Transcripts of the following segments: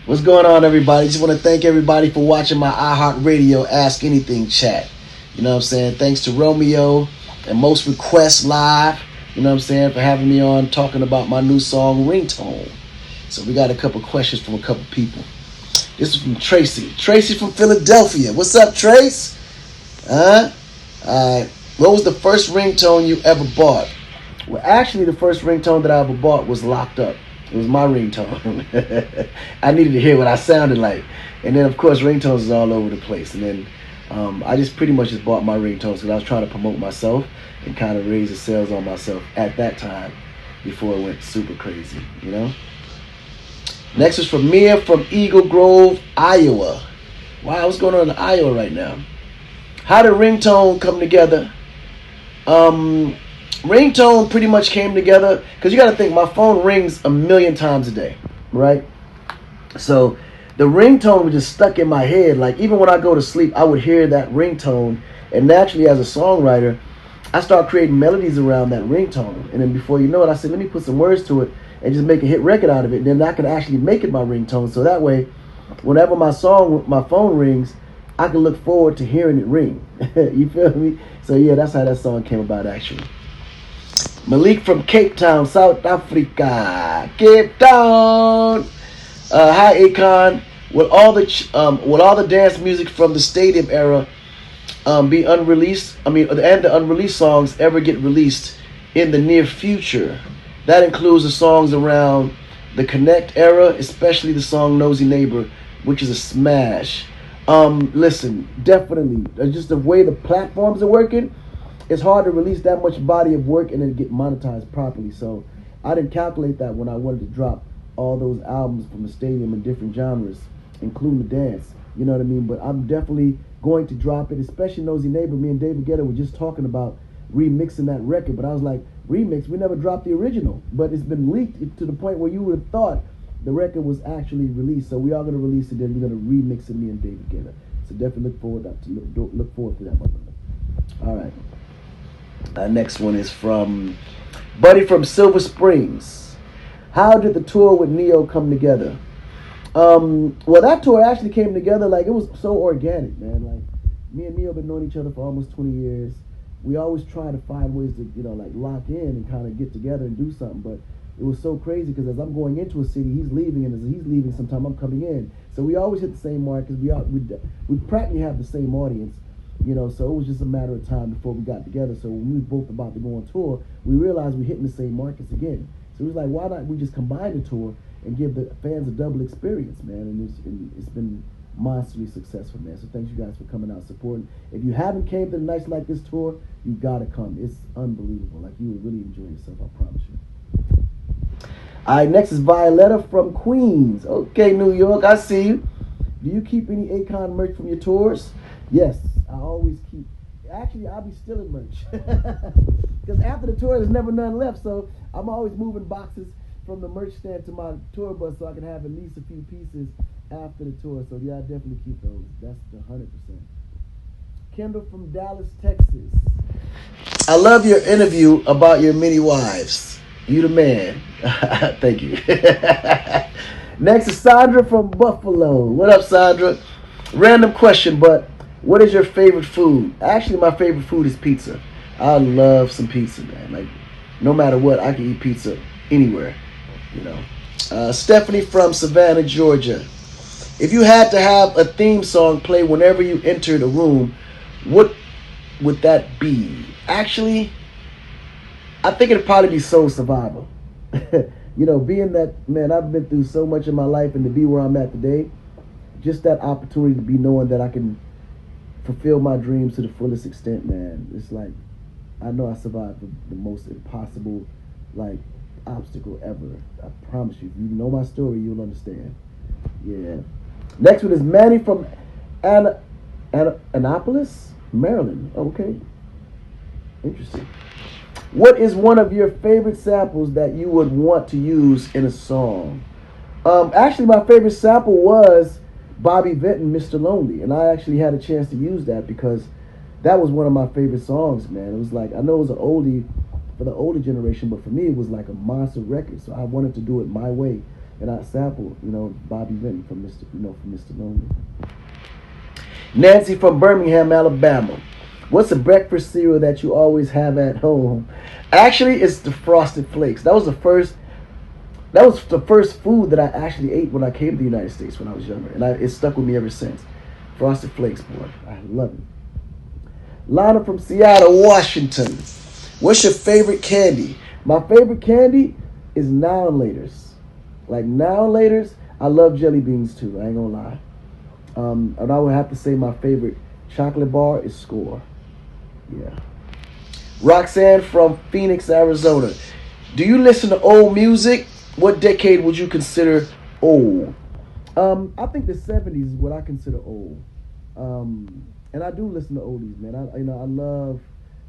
What's going on, everybody? Just want to thank everybody for watching my iHeartRadio Ask Anything chat. You know what I'm saying? Thanks to Romeo and Most Requests Live, you know what I'm saying, for having me on talking about my new song, Ringtone. So we got a couple questions from a couple people. This is from Tracy. Tracy from Philadelphia. What's up, Trace? Huh? Alright. What was the first ringtone you ever bought? Well, actually, the first ringtone that I ever bought was Locked Up. It was my ringtone. I needed to hear what I sounded like. And then, of course, ringtones is all over the place. And then I just pretty much just bought my ringtones because I was trying to promote myself and kind of raise the sales on myself at that time before it went super crazy, you know? Next is from Mia from Eagle Grove, Iowa. Wow, what's going on in Iowa right now? How did ringtone come together? Ringtone pretty much came together because you got to think my phone rings a million times a day, right? So the ringtone was just stuck in my head. Like even when I go to sleep, I would hear that ringtone, and naturally, as a songwriter, I start creating melodies around that ringtone. And then before you know it, I said, let me put some words to it and just make a hit record out of it. And then I can actually make it my ringtone. So that way, whenever my phone rings, I can look forward to hearing it ring. You feel me? So yeah, that's how that song came about actually. Malik from Cape Town, South Africa. Cape Town. Hi, AKON. Will all the dance music from the stadium era be unreleased? And the unreleased songs ever get released in the near future? That includes the songs around the Connect era, especially the song Nosy Neighbor, which is a smash. Listen, definitely. Just the way the platforms are working, it's hard to release that much body of work and then get monetized properly. So I didn't calculate that when I wanted to drop all those albums from the stadium in different genres, including the dance. You know what I mean? But I'm definitely going to drop it, especially Nosy Neighbor. Me and David Guetta were just talking about remixing that record, but I was like, remix? We never dropped the original. But it's been leaked to the point where you would have thought the record was actually released. So we are going to release it, then we're going to remix it, me and David Guetta. So definitely look forward to that, my brother. All right. Next one is from Buddy from Silver Springs. How did the tour with Neo come together? Well, that tour actually came together like it was so organic, man. Like me and Neo been knowing each other for almost 20 years. We always try to find ways to, like lock in and kind of get together and do something. But it was so crazy because as I'm going into a city, he's leaving, and as he's leaving, sometime I'm coming in. So we always hit the same mark because we practically have the same audience. So it was just a matter of time before we got together. So when we were both about to go on tour, we realized we're hitting the same markets again. So it was like, why not we just combine the tour and give the fans a double experience, man? And it's been monstrously successful, man. So thanks you guys for coming out supporting. If you haven't came to the Nights Like This tour, you gotta come. It's unbelievable. Like you will really enjoy yourself, I promise you. All right, next is Violetta from Queens. Okay, New York, I see you. Do you keep any AKON merch from your tours? Yes, I always keep. Actually, I'll be stealing merch. Because after the tour, there's never none left. So I'm always moving boxes from the merch stand to my tour bus so I can have at least a few pieces after the tour. So yeah, I definitely keep those. That's the 100%. Kendall from Dallas, Texas. I love your interview about your many wives. You the man. Thank you. Next is Sandra from Buffalo. What up, Sandra? Random question, but what is your favorite food? Actually, my favorite food is pizza. I love some pizza, man. Like, no matter what, I can eat pizza anywhere, Stephanie from Savannah, Georgia. If you had to have a theme song play whenever you entered a room, what would that be? Actually, I think it'd probably be Soul Survivor. Being that, man, I've been through so much in my life, and to be where I'm at today, just that opportunity to be knowing that I can fulfill my dreams to the fullest extent, man. It's like, I know I survived the most impossible, obstacle ever. I promise you. If you know my story, you'll understand. Yeah. Next one is Manny from Annapolis, Maryland. Okay. Interesting. What is one of your favorite samples that you would want to use in a song? Actually, my favorite sample was Bobby Vinton, Mr. Lonely. And I actually had a chance to use that because that was one of my favorite songs, man. It was like, I know it was an oldie for the older generation, but for me, it was like a monster record. So I wanted to do it my way. And I sampled, Bobby Vinton from Mr. Lonely. Nancy from Birmingham, Alabama. What's a breakfast cereal that you always have at home? Actually, it's the Frosted Flakes. That was the first food that I actually ate when I came to the United States when I was younger, and it stuck with me ever since. Frosted Flakes, boy, I love it. Lana from Seattle, Washington. What's your favorite candy? My favorite candy is Now and Laters. Like Now and Laters, I love jelly beans too. I ain't gonna lie. And I would have to say my favorite chocolate bar is Score. Yeah. Roxanne from Phoenix, Arizona. Do you listen to old music? What decade would you consider old? I think the 70s is what I consider old. And I do listen to oldies, man. I love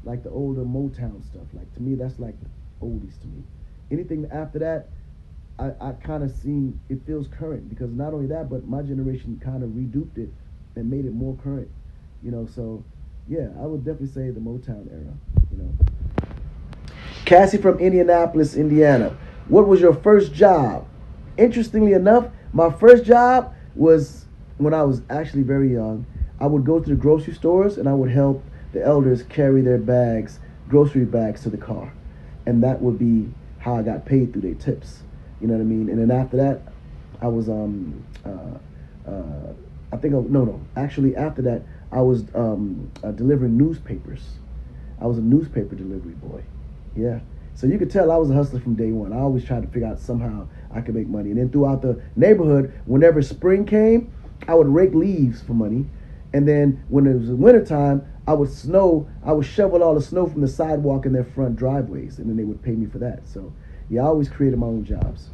like the older Motown stuff. Like to me, that's like oldies to me. Anything after that, I kind of seen it feels current because not only that, but my generation kind of reduped it and made it more current. So yeah, I would definitely say the Motown era. Cassie from Indianapolis, Indiana. What was your first job? Interestingly enough, my first job was when I was actually very young. I would go to the grocery stores and I would help the elders carry their bags, grocery bags, to the car. And that would be how I got paid through their tips. You know what I mean? And then after that, I was Actually, after that, I was delivering newspapers. I was a newspaper delivery boy. Yeah. So you could tell I was a hustler from day one. I always tried to figure out somehow I could make money. And then throughout the neighborhood, whenever spring came, I would rake leaves for money. And then when it was wintertime, I would shovel all the snow from the sidewalk in their front driveways. And then they would pay me for that. So yeah, I always created my own jobs.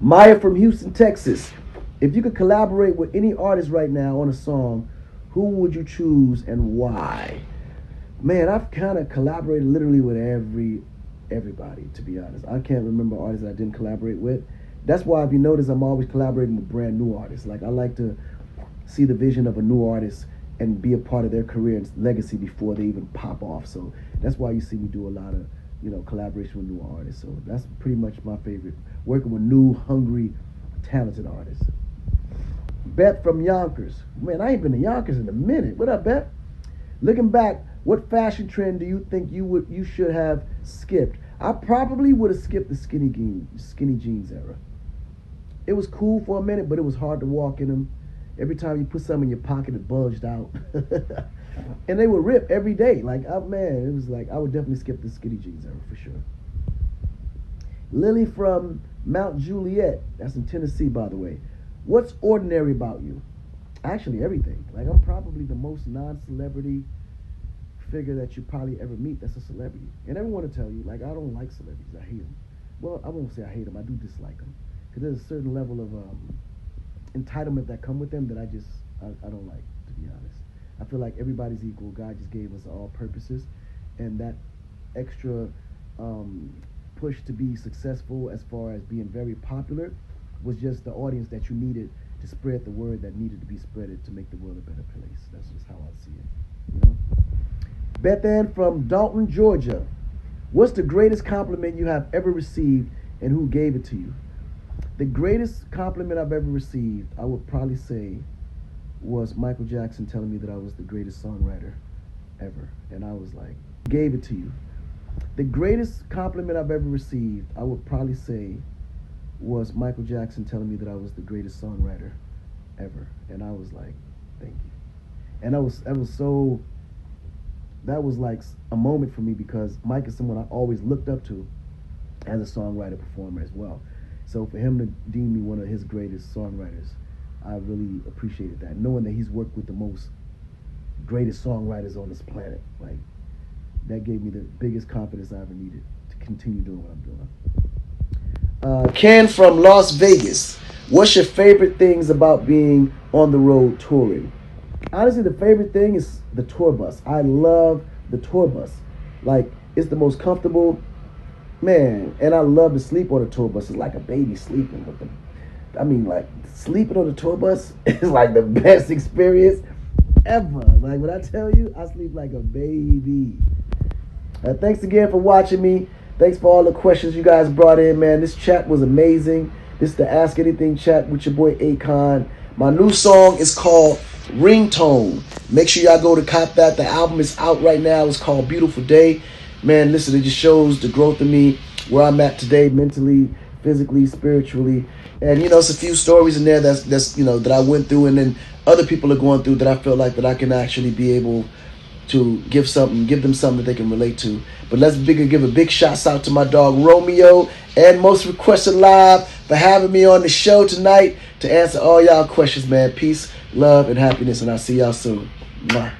Maya from Houston, Texas. If you could collaborate with any artist right now on a song, who would you choose and why? Man, I've kind of collaborated literally with everybody, to be honest. I can't remember artists that I didn't collaborate with. That's why, if you notice, I'm always collaborating with brand new artists. Like, I like to see the vision of a new artist and be a part of their career and legacy before they even pop off. So that's why you see me do a lot of, collaboration with new artists. So that's pretty much my favorite, working with new, hungry, talented artists. Beth from Yonkers. Man, I ain't been to Yonkers in a minute. What up, Beth? Looking back, what fashion trend do you think you should have skipped? I probably would have skipped the skinny jeans era. It was cool for a minute, but it was hard to walk in them. Every time you put something in your pocket, it bulged out. And they would rip every day. Like, it was like, I would definitely skip the skinny jeans era for sure. Lily from Mount Juliet. That's in Tennessee, by the way. What's ordinary about you? Actually, everything. Like, I'm probably the most non-celebrity figure that you probably ever meet that's a celebrity. And everyone will tell you, like, I don't like celebrities. I hate them. Well, I won't say I hate them. I do dislike them. Because there's a certain level of entitlement that come with them that I don't like, to be honest. I feel like everybody's equal. God just gave us all purposes. And that extra push to be successful as far as being very popular was just the audience that you needed to spread the word that needed to be spreaded to make the world a better place. That's just how I see it. Beth Ann from Dalton, Georgia. What's the greatest compliment you have ever received and who gave it to you? The greatest compliment I've ever received, I would probably say, was Michael Jackson telling me that I was the greatest songwriter ever. And I was like, gave it to you. The greatest compliment I've ever received, I would probably say, was Michael Jackson telling me that I was the greatest songwriter ever. And I was like, thank you. And that was like a moment for me because Mike is someone I always looked up to as a songwriter performer as well. So for him to deem me one of his greatest songwriters, I really appreciated that. Knowing that he's worked with the most greatest songwriters on this planet, like, that gave me the biggest confidence I ever needed to continue doing what I'm doing. Ken from Las Vegas. What's your favorite things about being on the road touring? Honestly, the favorite thing is the tour bus. I love the tour bus. Like, it's the most comfortable, man. And I love to sleep on the tour bus. It's like a baby sleeping with them. Like, sleeping on the tour bus is like the best experience ever. Like, when I tell you, I sleep like a baby. Thanks again for watching me. Thanks for all the questions you guys brought in, man. This chat was amazing. This is the Ask Anything Chat with your boy AKON. My new song is called Ringtone. Make sure y'all go to cop that. The album is out right now. It's called Beautiful Day. Man, listen, it just shows the growth of me, where I'm at today, mentally, physically, spiritually. And it's a few stories in there that's that I went through, and then other people are going through, that I feel like that I can actually be able to give them something that they can relate to. But let's give a big shout out to my dog Romeo and Most Requested Live for having me on the show tonight to answer all y'all questions, man. Peace, love, and happiness, and I'll see y'all soon. Mwah.